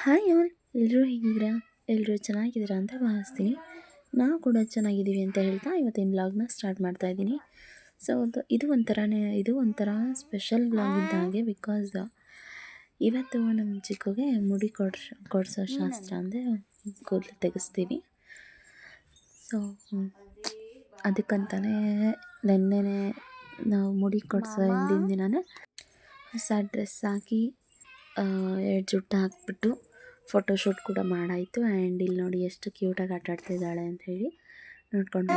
Hi all, ಎಲ್ಲರೂ ಹೇಗಿದ್ದೀರಾ? ಎಲ್ಲರೂ ಚೆನ್ನಾಗಿದ್ದೀರಾ ಅಂತ ಭಾವಿಸ್ತೀನಿ. ನಾವು ಕೂಡ ಚೆನ್ನಾಗಿದ್ದೀವಿ ಅಂತ ಹೇಳ್ತಾ ಇವತ್ತಿನ ವ್ಲಾಗ್ನ ಸ್ಟಾರ್ಟ್ ಮಾಡ್ತಾ ಇದ್ದೀನಿ. ಸೊ ಇದು ಒಂಥರ ಸ್ಪೆಷಲ್ ವ್ಲಾಗ್ ಇದ್ದ ಹಾಗೆ, ಬಿಕಾಸ್ ಇವತ್ತು ನಮ್ಮ ಚಿಕ್ಕುಗೆ ಮುಡಿ ಕೊಡಿಸೋ ಶಾಸ್ತ್ರ ಅಂದರೆ ಕೂದಲು ತೆಗೆಸ್ತೀವಿ. ಸೊ ಅದಕ್ಕಂತಲೇ ನೆನ್ನೆನೇ ನಾವು ಮುಡಿ ಕೊಡಿಸೋ ಹಿಂದಿನ ದಿನವೇ ಹೊಸ ಡ್ರೆಸ್ ಹಾಕಿ ಜುಟ್ಟು ಹಾಕ್ಬಿಟ್ಟು ಫೋಟೋಶೂಟ್ ಕೂಡ ಮಾಡಾಯಿತು. ಆ್ಯಂಡ್ ಇಲ್ಲಿ ನೋಡಿ ಎಷ್ಟು ಕ್ಯೂಟಾಗಿ ಆಟಾಡ್ತಿದ್ದಾಳೆ ಅಂತ ಹೇಳಿ ನೋಡ್ಕೊಂಡು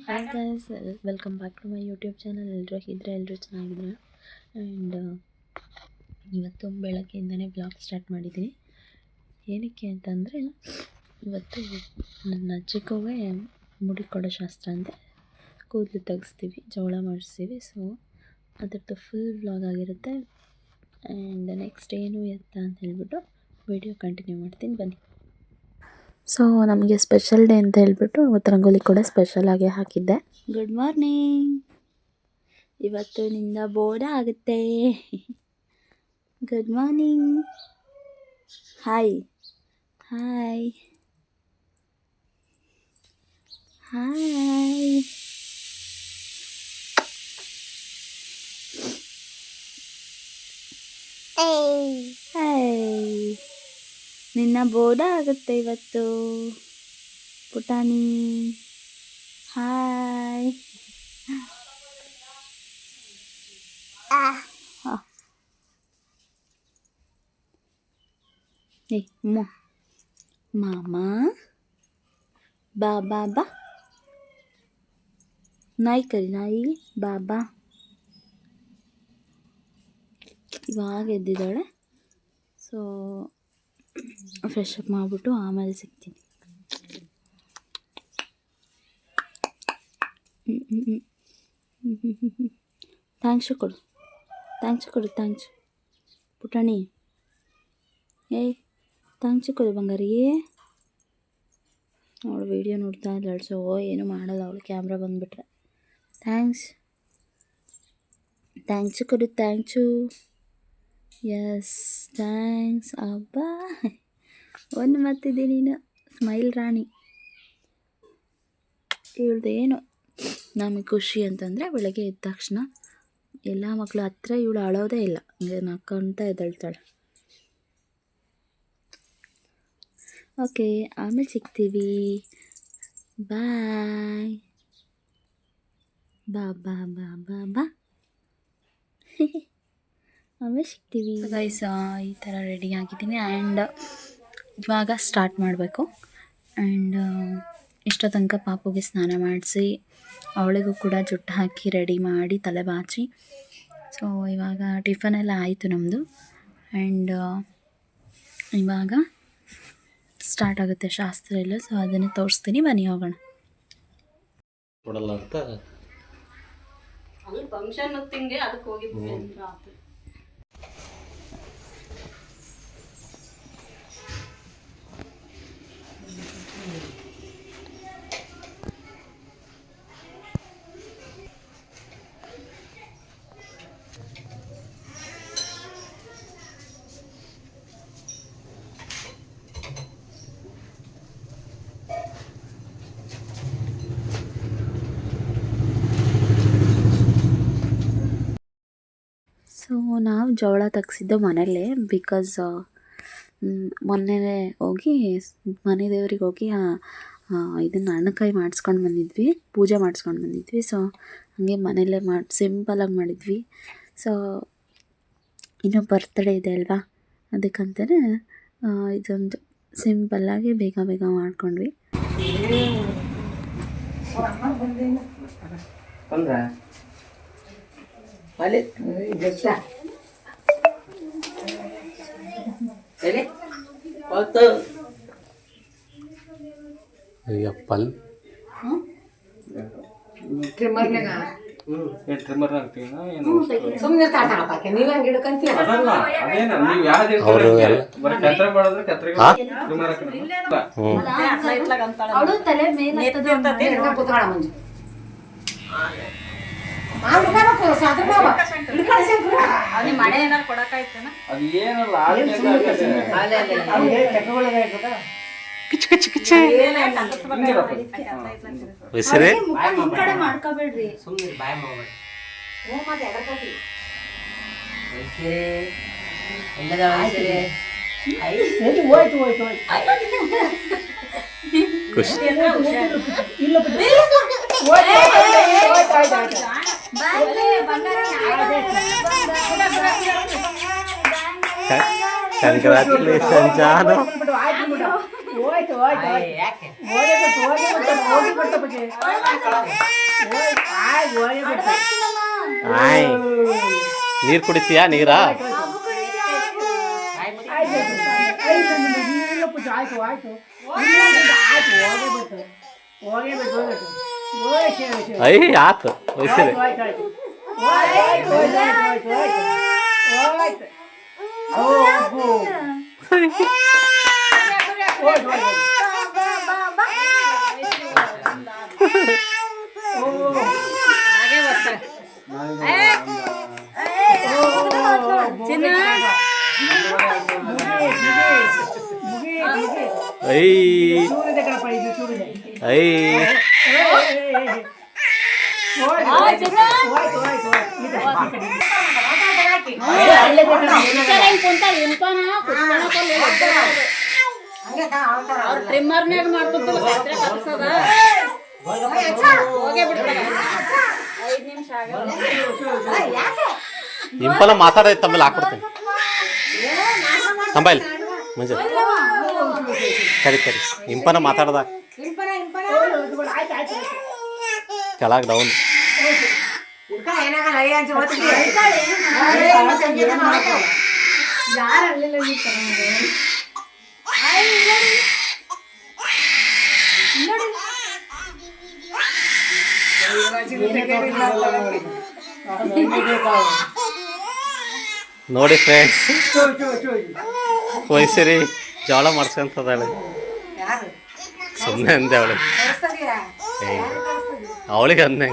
hi guys, welcome back to my YouTube channel. ಎಲ್ಲರೂ ಚೆನ್ನಾಗಿದ್ದೀರಾ? ಆ್ಯಂಡ್ ಇವತ್ತು ಬೆಳಗ್ಗೆಯಿಂದನೇ ಬ್ಲಾಗ್ ಸ್ಟಾರ್ಟ್ ಮಾಡಿದ್ದೀನಿ. ಏನಕ್ಕೆ ಅಂತಂದರೆ ಇವತ್ತು ನನ್ನ ಚಿಕ್ಕುಗೆ ಮುಡಿ ಕೊಡೋ ಶಾಸ್ತ್ರ ಅಂತ ಕೂದಲು ತೆಗೆಸ್ತೀವಿ, ಜವಳ ಮಾಡಿಸ್ತೀವಿ. ಸೊ ಅದರದ್ದು ಫುಲ್ ವ್ಲಾಗ್ ಆಗಿರುತ್ತೆ. ಆ್ಯಂಡ್ ನೆಕ್ಸ್ಟ್ ಏನು ಎತ್ತ ಅಂತ ಹೇಳ್ಬಿಟ್ಟು ವಿಡಿಯೋ ಕಂಟಿನ್ಯೂ ಮಾಡ್ತೀನಿ, ಬನ್ನಿ. ಸೊ ನಮಗೆ ಸ್ಪೆಷಲ್ ಡೇ ಅಂತ ಹೇಳ್ಬಿಟ್ಟು ಇವತ್ತು ರಂಗೋಲಿ ಕೂಡ ಸ್ಪೆಷಲಾಗಿ ಹಾಕಿದ್ದೆ. Good morning. ಇವತ್ತು ನಿಂದ ಬೋರ್ಡ್ ಆಗುತ್ತೆ. Good morning. Hi hi hi. Hi. ನಿನ್ನ ಬೋರ್ಡ್ ಆಗುತ್ತೆ ಇವತ್ತು ಪುಟಾಣಿ. ಹಾಯ್. ಮಾಮಾ ಬಾ ಬಾ ಬಾ. ನಾಯಿ ಕರಿ, ನಾಯಿ ಬಾಬಾ. ಇವಾಗ ಎದ್ದಿದ್ದಾಳೆ. ಸೊ ಫ್ರೆಶ್ ಅಪ್ ಮಾಡಿಬಿಟ್ಟು ಆಮೇಲೆ ಸಿಗ್ತೀನಿ. ಥ್ಯಾಂಕ್ಸು ಕೊಡು, ಥ್ಯಾಂಕ್ಸ್ ಪುಟಾಣಿ. ಏಯ್ ಥ್ಯಾಂಕ್ಸು ಕೊಡು ಬಂಗಾರಿ. ಅವಳು ವೀಡಿಯೋ ನೋಡ್ತಾ ಇದ್ದಾಳೆ. ಸೊ ಏನು ಮಾಡಲ್ಲ ಅವಳು, ಕ್ಯಾಮ್ರಾ ಬಂದುಬಿಟ್ರೆ. ಥ್ಯಾಂಕ್ಸು ಕೊಡು, ಥ್ಯಾಂಕ್ಸು. S thanks. ಅಬ್ಬಾ ಒಂದು ಮತ್ತಿದೆ ನೀನು, ಸ್ಮೈಲ್ ರಾಣಿ. ಇವಳ್ದೇನು ನಮಗೆ ಖುಷಿ ಅಂತಂದರೆ ಬೆಳಗ್ಗೆ ಎದ್ದ ತಕ್ಷಣ ಎಲ್ಲ ಮಕ್ಕಳು ಹತ್ರ ಇವಳು ಅಳೋದೇ ಇಲ್ಲ, ನಕ್ಕೊಂತ ಎದ್ದೇಳ್ತಾಳೆ. ಓಕೆ, ಆಮೇಲೆ ಸಿಗ್ತೀವಿ. ಬಾಯ್. ಬಾ ಬಾ ಬಾ ಬಾ ಬಾ. ಆಮೇಲೆ ಸಿಗ್ತೀವಿ ಗೈಸ್. ಈ ಥರ ರೆಡಿ ಆಗಿದ್ದೀನಿ. ಆ್ಯಂಡ್ ಇವಾಗ ಸ್ಟಾರ್ಟ್ ಮಾಡಬೇಕು. ಆ್ಯಂಡ್ ಇಷ್ಟೋ ತನಕ ಪಾಪುಗೆ ಸ್ನಾನ ಮಾಡಿಸಿ ಅವಳಿಗೂ ಕೂಡ ಜುಟ್ಟು ಹಾಕಿ ರೆಡಿ ಮಾಡಿ ತಲೆ ಬಾಚಿ. ಸೊ ಇವಾಗ ಟಿಫನೆಲ್ಲ ಆಯಿತು ನಮ್ಮದು. ಆ್ಯಂಡ್ ಇವಾಗ ಸ್ಟಾರ್ಟ್ ಆಗುತ್ತೆ ಶಾಸ್ತ್ರ ಎಲ್ಲ. ಸೊ ಅದನ್ನು ತೋರಿಸ್ತೀನಿ, ಬನ್ನಿ ಹೋಗೋಣ. ಕೊಡಲ್ಲ ಅಂತ ಅಲ್ಲಿ ಫಂಕ್ಷನ್ ಹೊತ್ತಿಂಗೆ ಅದಕ್ಕೆ ಹೋಗಿದ್ವಿ ಅಂತ ರಾತ್ರಿ. ಸೊ ನಾವು ಜವಳ ತೆಗ್ಸಿದ್ದು ಮನೆಯಲ್ಲೇ, ಬಿಕಾಸ್ ಮೊನ್ನೆ ಹೋಗಿ ಮನೆ ದೇವ್ರಿಗೆ ಹೋಗಿ ಇದನ್ನು ಹಣ್ಣುಕಾಯಿ ಮಾಡಿಸ್ಕೊಂಡು ಬಂದಿದ್ವಿ, ಪೂಜೆ ಮಾಡಿಸ್ಕೊಂಡು ಬಂದಿದ್ವಿ. ಸೊ ಹಾಗೆ ಮನೆಯಲ್ಲೇ ಸಿಂಪಲಾಗಿ ಮಾಡಿದ್ವಿ. ಸೊ ಇನ್ನೂ ಬರ್ತ್ಡೇ ಇದೆ ಅಲ್ವಾ, ಅದಕ್ಕಂತಲೇ ಇದೊಂದು ಸಿಂಪಲ್ಲಾಗಿ ಬೇಗ ಬೇಗ ಮಾಡ್ಕೊಂಡ್ವಿ. ಅಯ್ಯಪ್ಪಲ್ ಅವರು ಮಳೆ ಏನಾರು ಕೊಡಕಾಯ್ತನ ಮಾಡ್ಕೋಬೇಡ್ರಿ. ಕಂಗ್ರಾಚುಲೇಷನ್ ಜಾನು. ನೀರು ಕುಡಿತೀಯಾ? ನೀರಾ? ಅಯ್ಯ ಆತು ವಯಸ್ಸಿದೆ. ಟ್ರಿಮ್ಮರ್ನ್ಯಾಗ ಮಾಡ್ಕೊತ ಇಂಪಲ ಮಾತಾಡೈತೆ ತಮ್ಮಲ್ಲಿ ಹಾಕ್ಬಿಡ್ತೀನಿ ತಂಬೈಲ್ ಮುಂಜೆ ಕರಿ ಕರಿ ಇಂಪನ ಮಾತಾಡ್ದ ಕೆಳಗೆ ಡೌನ್ ನೋಡಿ ಫ್ರೆಂಡ್ಸ್, ವಯಸ್ಸರಿ ಜೋಳ ಮಾಡ್ಸ್ಕೊಂತದಾಳೆ. ಸುಮ್ಮನೆ ಅಂದೆ ಅವಳಿಗೆ, ಅವಳಿಗೆ ಅಂದೆ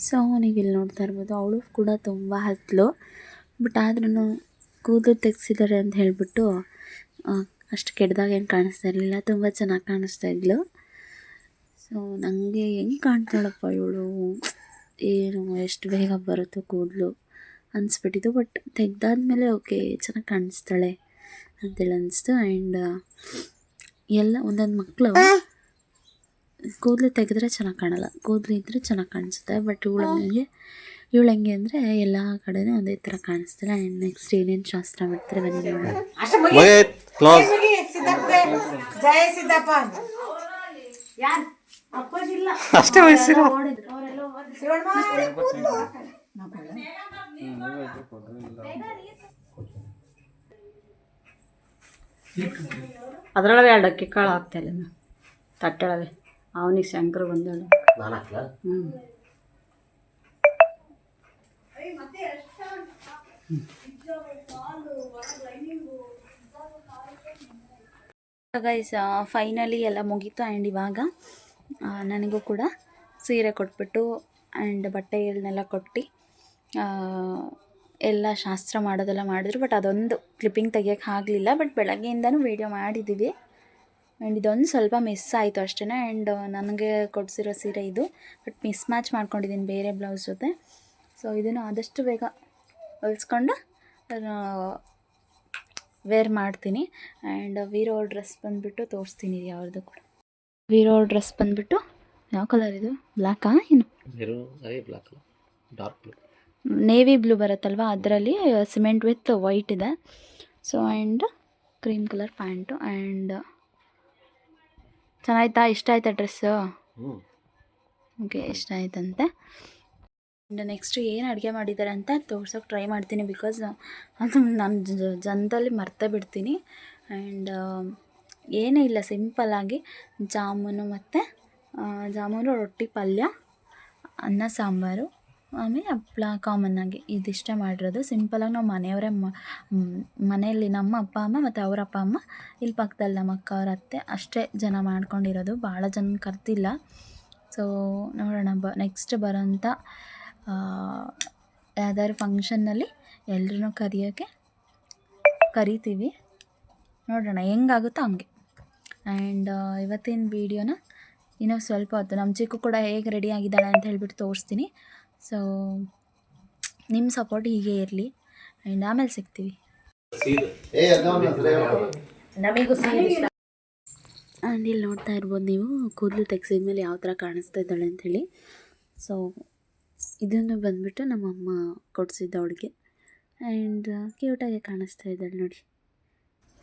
ಸೊ ನೀವು ಇಲ್ಲಿ ನೋಡ್ತಾ ಇರ್ಬೋದು, ಅವಳು ಕೂಡ ತುಂಬ ಹತ್ತಲು. ಬಟ್ ಆದ್ರೂ ಕೂದಲು ತೆಗ್ಸಿದ್ದಾರೆ ಅಂತ ಹೇಳಿಬಿಟ್ಟು ಅಷ್ಟು ಕೆಟ್ಟದಾಗ ಏನು ಕಾಣಿಸ್ತಾ ಇರಲಿಲ್ಲ, ತುಂಬ ಚೆನ್ನಾಗಿ ಕಾಣಿಸ್ತಾ ಇದ್ಲು. ಸೊ ನನಗೆ ಹೆಂಗೆ ಕಾಣ್ತಾಳಪ್ಪ ಇವಳು, ಏನು ಎಷ್ಟು ಬೇಗ ಬರುತ್ತೋ ಕೂದಲು ಅನಿಸ್ಬಿಟ್ಟಿದ್ದು. ಬಟ್ ತೆಗ್ದಾದ್ಮೇಲೆ ಓಕೆ ಚೆನ್ನಾಗಿ ಕಾಣಿಸ್ತಾಳೆ ಅಂತೇಳಿ ಅನಿಸ್ತು. ಆ್ಯಂಡ್ ಎಲ್ಲ ಒಂದೊಂದು ಮಕ್ಕಳು ಕೂದಲು ತೆಗೆದ್ರೆ ಚೆನ್ನಾಗಿ ಕಾಣಲ್ಲ, ಕೂದಲು ಇದ್ದರೆ ಚೆನ್ನಾಗಿ ಕಾಣಿಸುತ್ತೆ. ಬಟ್ ಇವಳು ಹೆಂಗೆ ಅಂದರೆ ಎಲ್ಲ ಕಡೆನೂ ಒಂದೇ ಥರ ಕಾಣಿಸ್ತಾಳೆ. ಆ್ಯಂಡ್ ನೆಕ್ಸ್ಟ್ ಏನೇನು ಶಾಸ್ತ್ರ ಮಾಡ್ತಾರೆ ಬನ್ನಿ ನೋಡೋಣ. ಅಷ್ಟೇ ವಯಸ್ಸಿರೋ ಅದ್ರೊಳಗೆ 2 ಅಕ್ಕಿ ಕಾಳು ಹಾಕ್ತಾಯಿಲ್ಲ ತಟ್ಟೆಳವೆ. ಅವನಿಗೆ ಶಂಕರ ಬಂದೇಳು. ಗೈಸ್ ಫೈನಲಿ ಎಲ್ಲ ಮುಗೀತು. ಆ್ಯಂಡ್ ಇವಾಗ ನನಗೂ ಕೂಡ ಸೀರೆ ಕೊಟ್ಬಿಟ್ಟು ಆ್ಯಂಡ್ ಬಟ್ಟೆಗಳನ್ನೆಲ್ಲ ಕೊಟ್ಟು ಎಲ್ಲ ಶಾಸ್ತ್ರ ಮಾಡೋದೆಲ್ಲ ಮಾಡಿದ್ರು. ಬಟ್ ಅದೊಂದು ಕ್ಲಿಪ್ಪಿಂಗ್ ತೆಗಿಯೋಕ್ಕೆ ಆಗಲಿಲ್ಲ. ಬಟ್ ಬೆಳಗ್ಗೆಯಿಂದನೂ ವೀಡಿಯೋ ಮಾಡಿದ್ದೀವಿ. ಆ್ಯಂಡ್ ಇದೊಂದು ಸ್ವಲ್ಪ ಮಿಸ್ ಆಯಿತು ಅಷ್ಟೇ. ಆ್ಯಂಡ್ ನನಗೆ ಕೊಡಿಸಿರೋ ಸೀರೆ ಇದು, ಬಟ್ ಮಿಸ್ ಮ್ಯಾಚ್ ಮಾಡ್ಕೊಂಡಿದ್ದೀನಿ ಬೇರೆ ಬ್ಲೌಸ್ ಜೊತೆ. ಸೊ ಇದನ್ನು ಆದಷ್ಟು ಬೇಗ ಹೊಲಿಸ್ಕೊಂಡು ವೇರ್ ಮಾಡ್ತೀನಿ. ಆ್ಯಂಡ್ ವೀರೋ ಡ್ರೆಸ್ ಬಂದುಬಿಟ್ಟು ತೋರಿಸ್ತೀನಿ ಯಾವ್ದು ಕೂಡ. ವೀರೋ ಡ್ರೆಸ್ ಬಂದುಬಿಟ್ಟು ಯಾವ ಕಲರ್ ಇದು, ಬ್ಲ್ಯಾಕಾ ಏನು black dark blue, navy blue ಬರುತ್ತಲ್ವ, ಅದರಲ್ಲಿ ಸಿಮೆಂಟ್ ವಿತ್ ವೈಟ್ ಇದೆ. So and cream colour pant. And ಚೆನ್ನಾಯ್ತಾ, ಇಷ್ಟ ಆಯ್ತಾ ಡ್ರೆಸ್ಸು? ಓಕೆ, ಇಷ್ಟ ಆಯ್ತಂತೆ. ಆ್ಯಂಡ್ ನೆಕ್ಸ್ಟು ಏನು ಅಡುಗೆ ಮಾಡಿದ್ದಾರೆ ಅಂತ ತೋರ್ಸೋಕೆ ಟ್ರೈ ಮಾಡ್ತೀನಿ. ಬಿಕಾಸ್ ಅದು ನಾನು ಜನದಲ್ಲಿ ಮರ್ತೇ ಬಿಡ್ತೀನಿ. ಆ್ಯಂಡ್ ಏನೂ ಇಲ್ಲ, ಸಿಂಪಲ್ಲಾಗಿ ಜಾಮೂನು ಮತ್ತು ಜಾಮೂನು, ರೊಟ್ಟಿ, ಪಲ್ಯ, ಅನ್ನ ಸಾಂಬಾರು, ಆಮೇಲೆ ಹಪ್ಳ ಕಾಮನ್ನಾಗಿ ಇದಿಷ್ಟ ಮಾಡಿರೋದು. ಸಿಂಪಲಾಗಿ ನಾವು ಮನೆಯವರೇ ಮನೆಯಲ್ಲಿ ನಮ್ಮ ಅಪ್ಪ ಅಮ್ಮ ಮತ್ತು ಅವ್ರ ಅಪ್ಪ ಅಮ್ಮ, ಇಲ್ಲಿ ಪಕ್ಕದಲ್ಲಿ ನಮ್ಮ ಅಕ್ಕ ಅವ್ರ ಅತ್ತೆ ಅಷ್ಟೇ ಜನ ಮಾಡ್ಕೊಂಡಿರೋದು. ಭಾಳ ಜನ ಕರ್ತಿಲ್ಲ. ಸೊ ನೋಡೋಣ, ನೆಕ್ಸ್ಟ್ ಬರೋಂಥ ಯಾವ್ದಾದ್ರು ಫಂಕ್ಷನ್ನಲ್ಲಿ ಎಲ್ರೂ ಕರಿತೀವಿ. ನೋಡೋಣ ಹೆಂಗಾಗುತ್ತೋ ಹಂಗೆ. ಆ್ಯಂಡ್ ಇವತ್ತಿನ ವೀಡಿಯೋನ ಇನ್ನೂ ಸ್ವಲ್ಪ ಹೊತ್ತು ನಮ್ಮ ಚಿಕ್ಕು ಕೂಡ ಹೇಗೆ ರೆಡಿ ಆಗಿದ್ದಾಳೆ ಅಂತ ಹೇಳ್ಬಿಟ್ಟು ತೋರಿಸ್ತೀನಿ. ಸೊ ನಿಮ್ಮ ಸಪೋರ್ಟ್ ಹೀಗೆ ಇರಲಿ. ಆ್ಯಂಡ್ ಆಮೇಲೆ ಸಿಗ್ತೀವಿ. ಆ್ಯಂಡ್ ಇಲ್ಲಿ ನೋಡ್ತಾ ಇರ್ಬೋದು ನೀವು, ಕೂದಲು ತೆಗ್ಸಿದ ಮೇಲೆ ಯಾವ ಥರ ಕಾಣಿಸ್ತಾ ಇದ್ದಾಳೆ ಅಂಥೇಳಿ. ಸೊ ಇದನ್ನು ಬಂದುಬಿಟ್ಟು ನಮ್ಮಮ್ಮ ಕೊಡಿಸಿದ್ದ ಅವಳಿಗೆ. ಆ್ಯಂಡ್ ಕ್ಯೂಟಾಗಿ ಕಾಣಿಸ್ತಾ ಇದ್ದಾಳೆ ನೋಡಿ.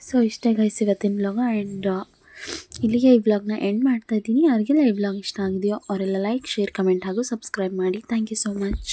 ಸೊ ಇಷ್ಟೇ ಗೈಸ್ ಇವತ್ತಿನ ವ್ಲಾಗ್. ಆ್ಯಂಡ್ ಇಲ್ಲಿಗೆ ಈ ವ್ಲಾಗ್ನ ಎಂಡ್ ಮಾಡ್ತಾಯಿದ್ದೀನಿ. ಯಾರಿಗೆಲ್ಲ ಈ ವ್ಲಾಗ್ ಇಷ್ಟ ಆಗಿದೆಯೋ ಅವರೆಲ್ಲ ಲೈಕ್, ಶೇರ್, ಕಮೆಂಟ್ ಹಾಗೂ ಸಬ್ಸ್ಕ್ರೈಬ್ ಮಾಡಿ. Thank you so much.